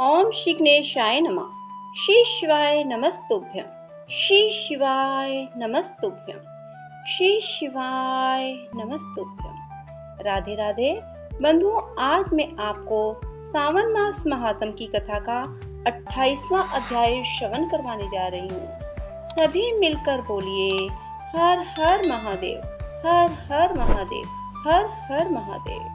ओम श्री गणेशाय नमः। श्री शिवाय नमस्तुभ्यं। श्री शिवाय नमस्तुभ्यं। श्री शिवाय नमस्तुभ्यं। राधे राधे बंधुओं, आज मैं आपको सावन मास महात्म की कथा का 28वां अध्याय श्रवण करवाने जा रही हूँ। सभी मिलकर बोलिए हर हर महादेव, हर हर महादेव, हर हर महादेव।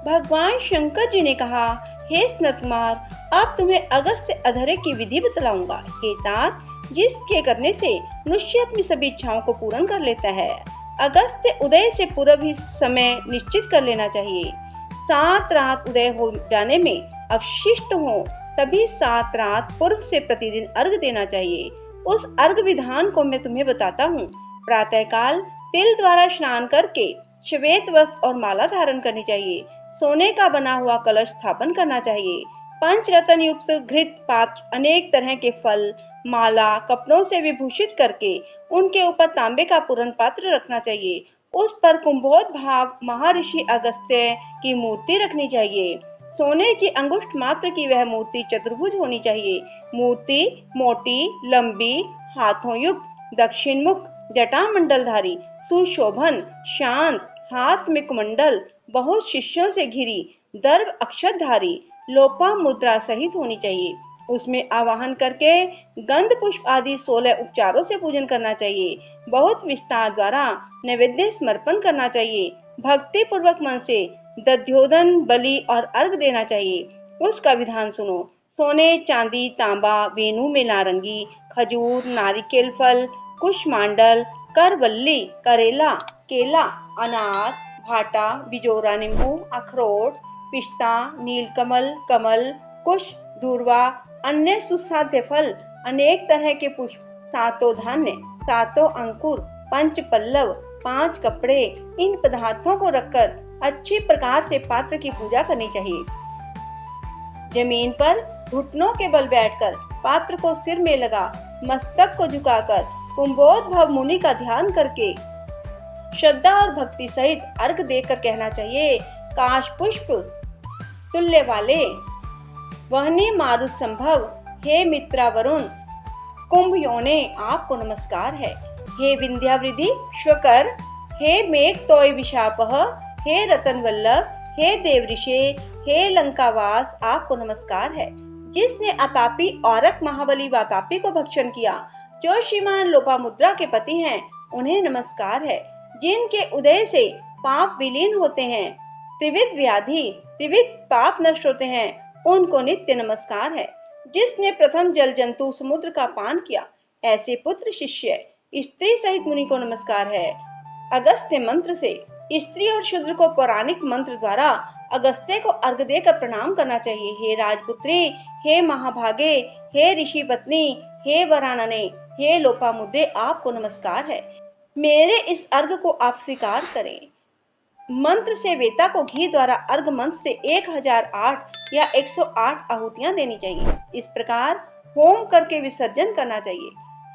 भगवान शंकर जी ने कहा, हे स्नतकुमार, अब तुम्हें अगस्त्य अधरे की विधि बतलाऊंगा। हे तात, जिसके करने से मनुष्य अपनी सभी इच्छाओं को पूर्ण कर लेता है। अगस्त्य उदय से पूर्व ही समय निश्चित कर लेना चाहिए। 7 रात उदय हो जाने में अवशिष्ट हो तभी 7 रात पूर्व से प्रतिदिन अर्घ देना चाहिए। उस अर्घ विधान को मैं तुम्हें बताता हूँ। प्रातः काल तिल द्वारा स्नान करके श्वेत वस्त्र और माला धारण करनी चाहिए। सोने का बना हुआ कलश स्थापन करना चाहिए। 5 रत्न युक्त घृत पात्र, अनेक तरह के फल, माला, कपड़ों से विभूषित करके उनके ऊपर तांबे का पूर्ण पात्र रखना चाहिए। उस पर कुंभोद भाव महर्षि अगस्त्य की मूर्ति रखनी चाहिए। सोने की अंगुष्ठ मात्र की वह मूर्ति चतुर्भुज होनी चाहिए। मूर्ति मोटी, लंबी, हाथों युक्त, दक्षिण मुख, जटा मंडलधारी, सुशोभन, शांत, हाथ में कुमंडल, बहुत शिष्यों से घिरी, दर्भ अक्षतधारी, लोपा मुद्रा सहित होनी चाहिए। उसमें आवाहन करके गंध पुष्प आदि 16 उपचारों से पूजन करना चाहिए। बहुत विस्तार द्वारा नैवेद्य समर्पण करना चाहिए। भक्ति पूर्वक मन से दध्योदन, बलि और अर्घ देना चाहिए। उसका विधान सुनो। सोने, चांदी, तांबा, वेणु में नारंगी, खजूर, नारिकेल फल, कुशमांडल, करवल्ली, करेला, केला, अनार, भाटा, बिजोरा नींबू, अखरोट, पिस्ता, नीलकमल, कमल, कुश, धूर्वा, अन्य सुसाध्य फल, अनेक तरह के पुष्प, 7 धान्य, 7 अंकुर, 5 पल्लव, 5 कपड़े, इन पदार्थों को रखकर अच्छी प्रकार से पात्र की पूजा करनी चाहिए। जमीन पर घुटनों के बल बैठकर पात्र को सिर में लगा मस्तक को झुकाकर कुंभोद्भव मुनि का ध्यान करके श्रद्धा और भक्ति सहित अर्घ देकर कहना चाहिए, काश पुष्प तुल्य वाले वहनी मारुत संभव, हे मित्रा वरुण कुंभ योने, आपको नमस्कार है। हे विंध्यावृद्धि श्वकर, हे मेघ तोय विशापह, हे रतन वल्लभ, हे देवऋषे, हे लंकावास, आपको नमस्कार है। जिसने अतापी औरक महाबली वातापी को भक्षण किया, जो श्रीमान लोपामुद्रा के पति हैं, उन्हें नमस्कार है। जिनके उदय से पाप विलीन होते हैं, त्रिविध व्याधि, त्रिविध पाप नष्ट होते हैं, उनको नित्य नमस्कार है। जिसने प्रथम जल जंतु समुद्र का पान किया, ऐसे पुत्र शिष्य स्त्री सहित मुनि को नमस्कार है। अगस्त्य मंत्र से स्त्री और शूद्र को पौराणिक मंत्र द्वारा अगस्त्य को अर्घ देकर प्रणाम करना चाहिए। हे राजपुत्री, हे महाभागे, हे ऋषि पत्नी, हे वरानने, हे लोपामुद्रे, आपको नमस्कार है। मेरे इस अर्घ को आप स्वीकार करें। मंत्र से वेता को घी द्वारा अर्घ मंत्र से 1008 या 108 आहुतियां देनी चाहिए। इस प्रकार होम करके विसर्जन करना चाहिए।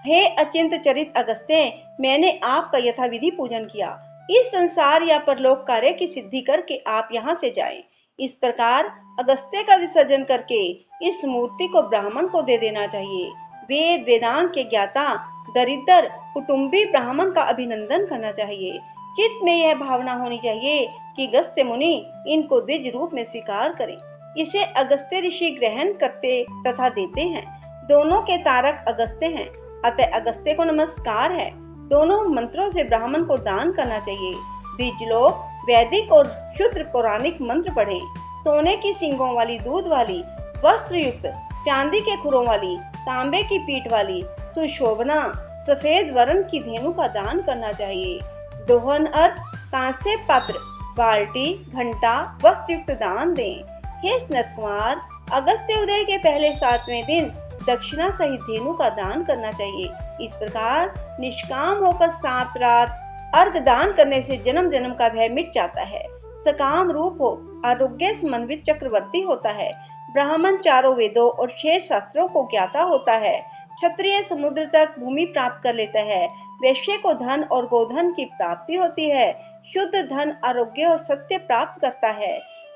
हे अचिंत चरित अगस्त्य, मैंने आपका यथाविधि पूजन किया। इस संसार या परलोक कार्य की सिद्धि करके आप यहाँ से जाएं। इस प्रकार अगस्त्य का विसर्जन करके इस मूर्ति को ब्राह्मण को दे देना चाहिए। वेद वेदांत के ज्ञाता दरिद्र कुटुंबी ब्राह्मण का अभिनंदन करना चाहिए। चित्त में यह भावना होनी चाहिए कि अगस्त्य मुनि इनको द्विज रूप में स्वीकार करें। इसे अगस्त्य ऋषि ग्रहण करते तथा देते हैं। दोनों के तारक अगस्त्य हैं, अतः अगस्त्य को नमस्कार है। दोनों मंत्रों से ब्राह्मण को दान करना चाहिए। द्विज लोग वैदिक और शुद्ध पौराणिक मंत्र पढ़ें। सोने की सींगों वाली, दूध वाली, वस्त्र युक्त, चांदी के खुरों वाली, तांबे की पीठ वाली, सुशोभना सफेद वर्ण की धेनु का दान करना चाहिए। दोहन अर्थ कांस्य पात्र, बाल्टी, घंटा, वस्त्र युक्त दान दें। हे स्नतकुमार, अगस्त्य उदय के पहले 7वें दिन दक्षिणा सहित धेनु का दान करना चाहिए। इस प्रकार निष्काम होकर 7 रात अर्घ दान करने से जन्म जन्म का भय मिट जाता है। सकाम रूप हो, आरोग्य समन्वित चक्रवर्ती होता है। ब्राह्मण 4 वेदों और 6 शास्त्रों को ज्ञाता होता है। क्षत्रिय समुद्र तक भूमि प्राप्त कर लेता है। वैश्य को धन और गोधन की प्राप्ति होती है। शुद्ध धन, आरोग्य और सत्य प्राप्त करता है।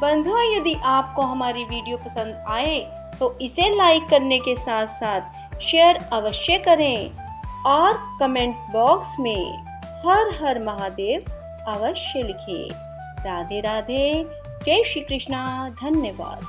बंधुओं, यदि आपको हमारी वीडियो पसंद आए तो इसे लाइक करने के साथ साथ शेयर अवश्य करें और कमेंट बॉक्स में हर हर महादेव अवश्य लिखिए। राधे राधे, जय श्री कृष्णा, धन्यवाद।